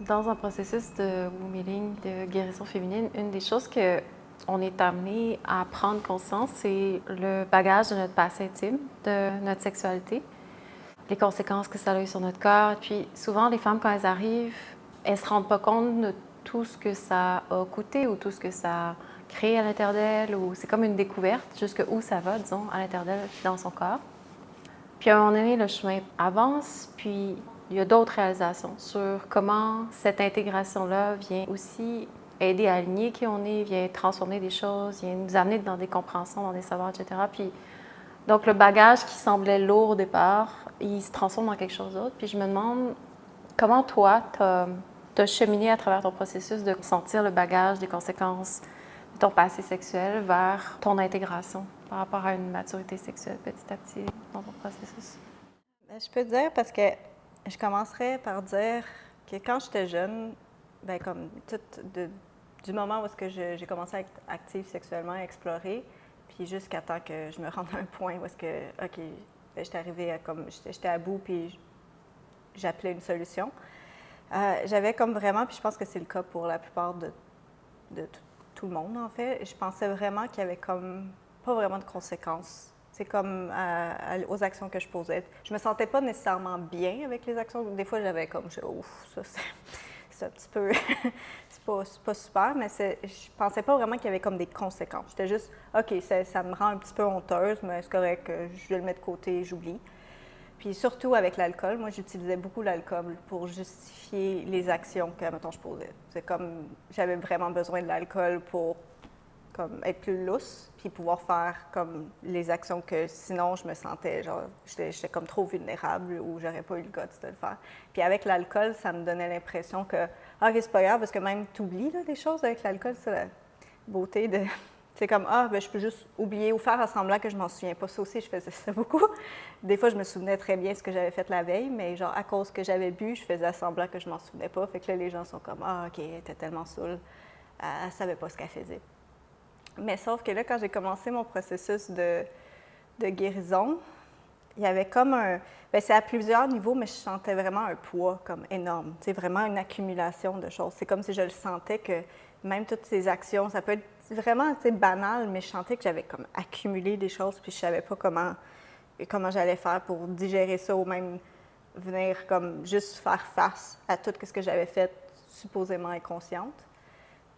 Dans un processus de womb-healing, de guérison féminine, une des choses que on est amené à prendre conscience, c'est le bagage de notre passé intime, de notre sexualité, les conséquences que ça a eu sur notre corps. Puis souvent, les femmes, quand elles arrivent, elles ne se rendent pas compte de tout ce que ça a coûté ou tout ce que ça a créé à l'intérieur d'elles. Ou c'est comme une découverte, jusqu'où ça va, disons, à l'intérieur d'elle, dans son corps. Puis à un moment donné, le chemin avance, puis il y a d'autres réalisations sur comment cette intégration-là vient aussi aider à aligner qui on est, vient transformer des choses, vient nous amener dans des compréhensions, dans des savoirs, etc. Puis, donc le bagage qui semblait lourd au départ, il se transforme en quelque chose d'autre. Puis je me demande comment toi, tu as cheminé à travers ton processus de sentir le bagage des conséquences de ton passé sexuel vers ton intégration par rapport à une maturité sexuelle petit à petit dans ton processus? Je peux te dire parce que je commencerais par dire que quand j'étais jeune, ben comme du moment où est-ce que j'ai commencé à être active sexuellement, à explorer, puis jusqu'à temps que je me rende à un point où est-ce que, OK, ben, j'étais arrivée à comme, j'étais à bout, puis j'appelais une solution. J'avais comme vraiment, puis je pense que c'est le cas pour la plupart de tout le monde en fait, je pensais vraiment qu'il y avait comme pas vraiment de conséquences. C'est comme aux actions que je posais. Je me sentais pas nécessairement bien avec les actions. Des fois, j'avais comme, ouf, ça c'est un petit peu, c'est pas super, mais je pensais pas vraiment qu'il y avait comme des conséquences. J'étais juste, OK, ça me rend un petit peu honteuse, mais c'est correct, je le mets de côté, j'oublie. Puis surtout avec l'alcool, moi j'utilisais beaucoup l'alcool pour justifier les actions que, mettons, je posais. C'est comme, j'avais vraiment besoin de l'alcool pour comme être plus lousse, puis pouvoir faire comme les actions que sinon je me sentais, genre, j'étais comme trop vulnérable ou j'aurais pas eu le guts de le faire. Puis avec l'alcool, ça me donnait l'impression que, ah, c'est pas grave, parce que même t'oublies des choses avec l'alcool, c'est la beauté de. C'est comme, ah, ben, je peux juste oublier ou faire à semblant que je m'en souviens pas. Ça aussi, je faisais ça beaucoup. Des fois, je me souvenais très bien de ce que j'avais fait la veille, mais genre, à cause que j'avais bu, je faisais à semblant que je m'en souvenais pas. Fait que là, les gens sont comme, ah, OK, elle était tellement saoule, elle savait pas ce qu'elle faisait. Mais sauf que là, quand j'ai commencé mon processus de guérison, il y avait comme un. Bien, c'est à plusieurs niveaux, mais je sentais vraiment un poids comme énorme. C'est vraiment une accumulation de choses. C'est comme si je le sentais que même toutes ces actions, ça peut être vraiment banal, mais je sentais que j'avais comme accumulé des choses, puis je savais pas comment j'allais faire pour digérer ça ou même venir comme juste faire face à tout ce que j'avais fait supposément inconsciente.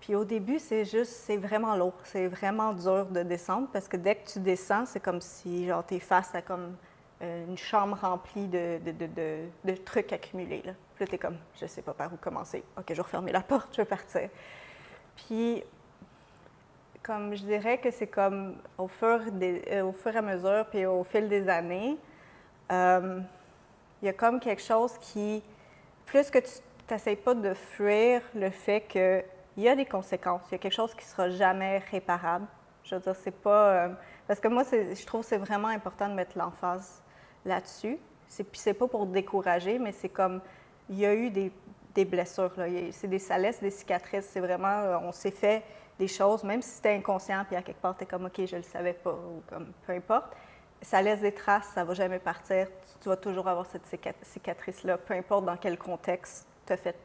Puis au début, c'est vraiment lourd, c'est vraiment dur de descendre parce que dès que tu descends, c'est comme si genre t'es face à comme une chambre remplie de trucs accumulés. Là. Puis là, t'es comme, je sais pas par où commencer. OK, je vais refermer la porte, je vais partir. Puis, comme je dirais que c'est comme au fur et à mesure, puis au fil des années, il y a comme quelque chose qui, plus que tu n'essayes pas de fuir le fait qu'il y a des conséquences, il y a quelque chose qui ne sera jamais réparable. Je veux dire, c'est pas. Parce que moi, je trouve que c'est vraiment important de mettre l'emphase là-dessus. Puis c'est pas pour décourager, mais c'est comme. Il y a eu des blessures. Là. Ça laisse des cicatrices. C'est vraiment. On s'est fait des choses, même si c'était inconscient, puis à quelque part, tu es comme, OK, je le savais pas, ou comme, peu importe. Ça laisse des traces, ça ne va jamais partir. Tu vas toujours avoir cette cicatrice-là, peu importe dans quel contexte tu as fait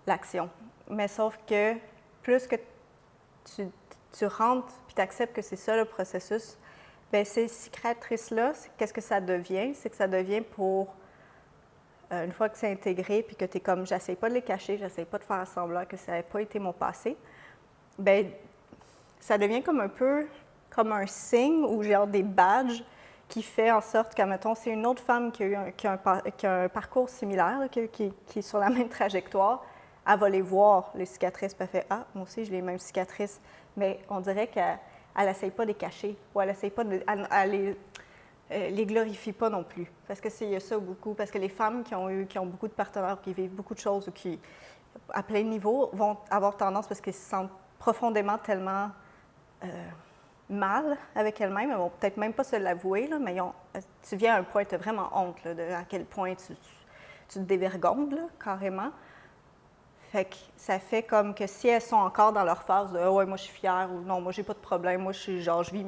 l'action. Mais sauf que plus que tu rentres et tu acceptes que c'est ça le processus, bien, ces cicatrices-là, qu'est-ce que ça devient? C'est que ça devient pour, une fois que c'est intégré puis que tu es comme, j'essaie pas de les cacher, j'essaie pas de faire semblant que ça n'avait pas été mon passé, bien, ça devient comme un peu comme un signe ou genre des badges qui fait en sorte que, mettons, c'est une autre femme qui a un parcours similaire, qui est sur la même trajectoire, elle va les voir, les cicatrices, puis elle fait « Ah, moi aussi, j'ai les mêmes cicatrices. » Mais on dirait qu'elle n'essaye pas de les cacher ou elle n'essaye pas de... Elle les glorifie pas non plus. Parce que il y a ça beaucoup. Parce que les femmes qui ont beaucoup de partenaires, qui vivent beaucoup de choses ou qui, à plein niveau, vont avoir tendance, parce qu'elles se sentent profondément tellement mal avec elles-mêmes, elles vont peut-être même pas se l'avouer, là, mais tu viens à un point, tu as vraiment honte là, de à quel point tu te dévergondes, là, carrément. Fait que ça fait comme que si elles sont encore dans leur phase de « ouais, moi je suis fière » ou « non, moi j'ai pas de problème, moi je vis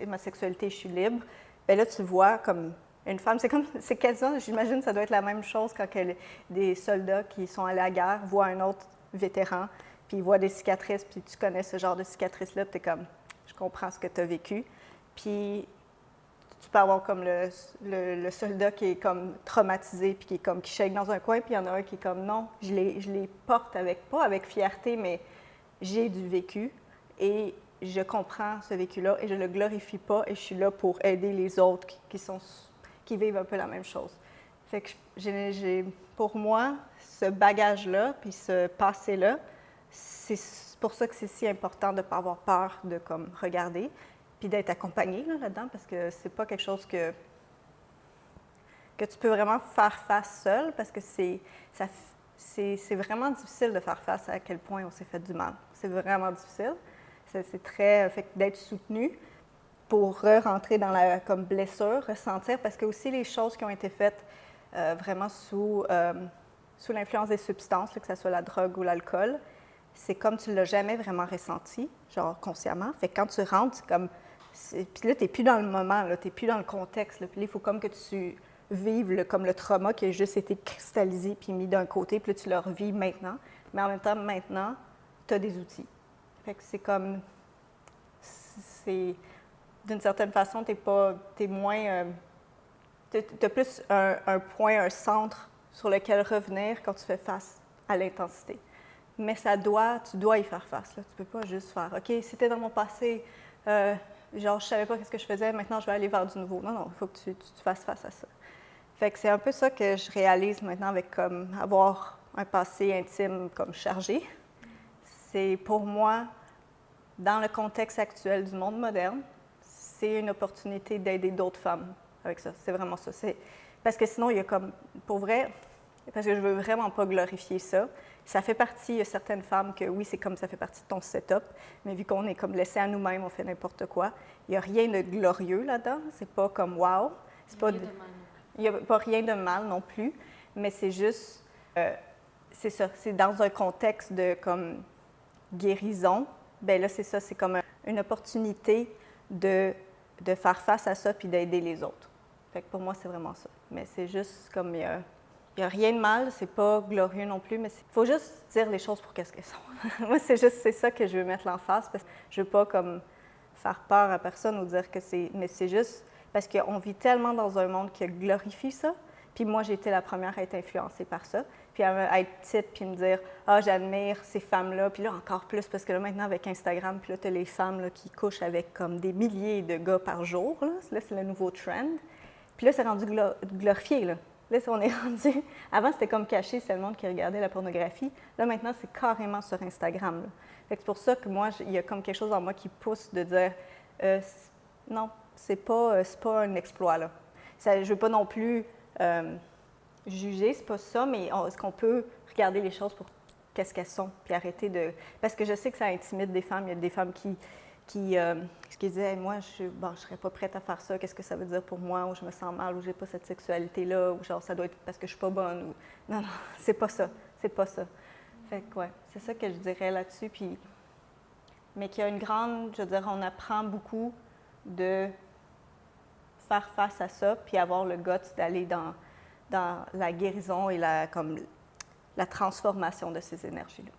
ma sexualité, je suis libre », bien là tu vois comme une femme. C'est quasiment, j'imagine que ça doit être la même chose quand des soldats qui sont allés à la guerre voient un autre vétéran, puis ils voient des cicatrices, puis tu connais ce genre de cicatrices-là, puis tu es comme, je comprends ce que tu as vécu. Puis tu peux avoir comme le soldat qui est comme traumatisé, puis qui shake dans un coin, puis il y en a un qui est comme, non, je les porte pas avec fierté, mais j'ai du vécu, et je comprends ce vécu-là, et je le glorifie pas, et je suis là pour aider les autres qui vivent un peu la même chose. Fait que pour moi, ce bagage-là, puis ce passé-là, c'est pour ça que c'est si important de ne pas avoir peur de comme regarder, puis d'être accompagné là-dedans, parce que c'est pas quelque chose que tu peux vraiment faire face seul, parce que c'est vraiment difficile de faire face à quel point on s'est fait du mal. C'est vraiment difficile. C'est très... Fait que d'être soutenu pour rentrer dans la comme blessure, ressentir, parce que aussi les choses qui ont été faites vraiment sous l'influence des substances, là, que ce soit la drogue ou l'alcool, c'est comme tu ne l'as jamais vraiment ressenti, genre consciemment. Fait que quand tu rentres, c'est comme... Puis là, tu n'es plus dans le moment, tu n'es plus dans le contexte. Là. Puis là, il faut comme que tu vives comme le trauma qui a juste été cristallisé puis mis d'un côté, puis là, tu le revis maintenant. Mais en même temps, maintenant, tu as des outils. Fait que c'est comme... D'une certaine façon, tu es moins... tu as plus un point, un centre sur lequel revenir quand tu fais face à l'intensité. Mais tu dois y faire face. Là. Tu ne peux pas juste faire, OK, c'était dans mon passé, genre, je ne savais pas ce que je faisais, maintenant je vais aller vers du nouveau. Non, il faut que tu fasses face à ça. Fait que c'est un peu ça que je réalise maintenant avec comme avoir un passé intime comme chargé. C'est pour moi, dans le contexte actuel du monde moderne, c'est une opportunité d'aider d'autres femmes avec ça. C'est vraiment ça. Parce que sinon, il y a comme, pour vrai, parce que je veux vraiment pas glorifier ça, ça fait partie, il y a certaines femmes que oui, c'est comme ça fait partie de ton setup, mais vu qu'on est comme laissé à nous-mêmes, on fait n'importe quoi, il n'y a rien de glorieux là-dedans. C'est pas comme wow. Il n'y a pas rien de mal non plus, mais c'est juste, c'est ça, c'est dans un contexte de comme guérison, bien là, c'est ça, c'est comme une opportunité de faire face à ça puis d'aider les autres. Fait que pour moi, c'est vraiment ça. Mais c'est juste comme, il n'y a rien de mal, c'est pas glorieux non plus, mais il faut juste dire les choses pour qu'est-ce qu'elles sont. Moi, c'est ça que je veux mettre l'emphase, parce que je veux pas comme faire peur à personne ou dire que c'est... Mais c'est juste parce qu'on vit tellement dans un monde qui glorifie ça, puis moi, j'ai été la première à être influencée par ça, puis à être petite, puis me dire « Ah, j'admire ces femmes-là », puis là, encore plus, parce que là, maintenant, avec Instagram, puis là, tu as les femmes là, qui couchent avec comme des milliers de gars par jour, là, c'est le nouveau trend. Puis là, c'est rendu glorifié, là. Là, on est rendu... Avant, c'était comme caché, c'est le monde qui regardait la pornographie. Là, maintenant, c'est carrément sur Instagram, là. Fait que c'est pour ça que moi, il y a comme quelque chose en moi qui pousse de dire non, c'est pas un exploit, là. Je ne veux pas non plus juger, c'est pas ça, mais est-ce qu'on peut regarder les choses pour qu'est-ce qu'elles sont, puis arrêter de... Parce que je sais que ça intimide des femmes. Il y a des femmes qui disaient hey, « moi, je ne serais pas prête à faire ça, qu'est-ce que ça veut dire pour moi, ou je me sens mal, ou j'ai pas cette sexualité-là, ou genre ça doit être parce que je suis pas bonne, ou... » Non, c'est pas ça, c'est pas ça. Fait que ouais, c'est ça que je dirais là-dessus, puis... Mais qu'il y a une grande, je veux dire, on apprend beaucoup de faire face à ça, puis avoir le guts d'aller dans la guérison et la transformation de ces énergies-là.